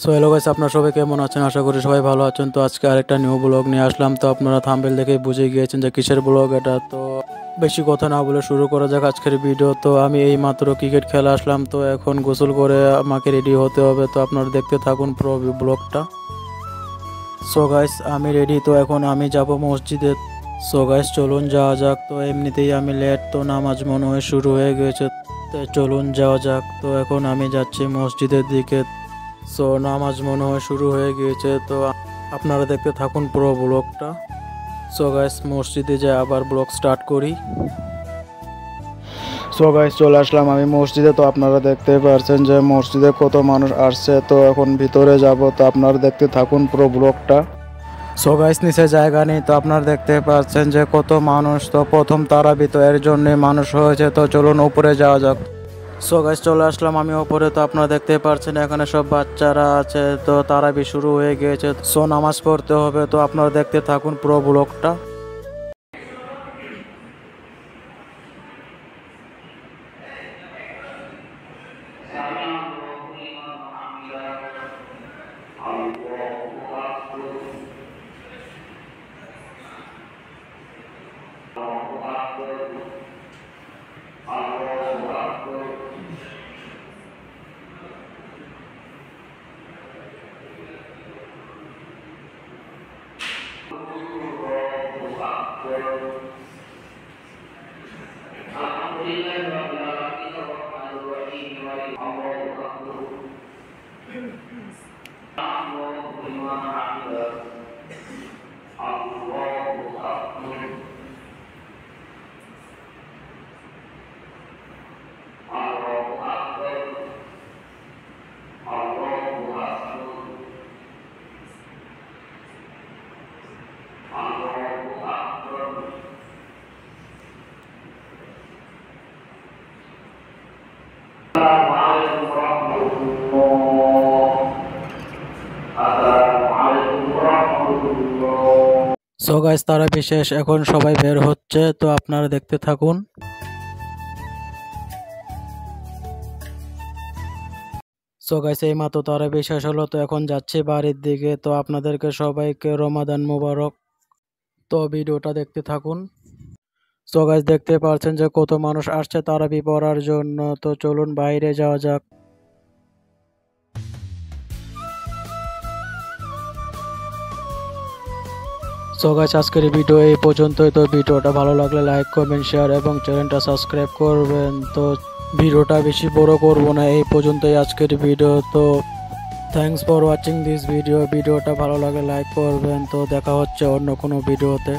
So hello guys, আপনারা সবাই কেমন আছেন? আশা করি সবাই ভালো আছেন। তো আজকে আরেকটা নিউ ব্লগ নিয়ে আসলাম। তো আপনারা থাম্বনেল দেখে বুঝে গিয়েছেন যে কিসের ব্লগ এটা। তো বেশি কথা না বলে শুরু করা যাক আজকের ভিডিও। তো আমি এই মাত্র ক্রিকেট খেলা আসলাম, তো এখন গোসল করে আমাকে রেডি হতে হবে। তো আপনারা দেখতে থাকুন পুরো ব্লগটা। সো গাইস, আমি রেডি। তো এখন আমি যাব মসজিদে। সো গাইস, চলুন যাওয়া যাক। তো এমনিতেই আমি লেট, তো নামাজ মনে হয় শুরু হয়ে গেছে। তো চলুন যাওয়া যাক। তো এখন আমি যাচ্ছি মসজিদের দিকে। সো নামাজ মনে হয় শুরু হয়ে গিয়েছে। তো আপনারা দেখতে থাকুন পুরো ব্লগটা। সো গাইস, মসজিদে যাই আবার ব্লগ স্টার্ট করি। সো গাইস, চলে আসলাম আমি মসজিদে। তো আপনারা দেখতে পারছেন যে মসজিদে কত মানুষ আসছে। তো এখন ভিতরে যাব। তো আপনারা দেখতে থাকুন পুরো ব্লগটা। সো গাইস, নিচে জায়গা নেই। তো আপনারা দেখতে পাচ্ছেন যে কত মানুষ। তো প্রথম তারাবি, তো এর জন্য মানুষ হয়েছে। তো চলুন উপরে যাওয়া যাক। সো গাইস, চলে আসলাম আমি উপরে। তো আপনারা দেখতে পাচ্ছেন এখানে সব বাচ্চারা আছে। তো তারাবি শুরু হয়ে গিয়েছে। সো নামাজ পড়তে হবে। তো আপনারা দেখতে থাকুন পুরো ব্লগটা। সো গাইস, তারা বিশেষ এখন সবাই বের হচ্ছে। তো আপনারা দেখতে থাকুন। সো গাইস, এই মাত্র তারা বিশেষ হলো। তো এখন যাচ্ছি বাড়ির দিকে। তো আপনাদেরকে সবাইকে রমাদান মোবারক। তো ভিডিওটা দেখতে থাকুন। সো গাইস, দেখতে পাচ্ছেন যে কত মানুষ আসছে তারাবি পড়ার জন্য। তো চলুন বাইরে যাওয়া যাক। সো গাইস, আজকের ভিডিও এই পর্যন্তই। তো ভিডিওটা ভালো লাগলে লাইক, কমেন্ট, শেয়ার এবং চ্যানেলটা সাবস্ক্রাইব করবেন। তো ভিডিওটা বেশি বড় করব না, এই পর্যন্তই আজকের ভিডিও। তো thanks for watching this video. ভিডিওটা ভালো লাগলে লাইক করবেন। তো দেখা হচ্ছে অন্য কোনো ভিডিওতে।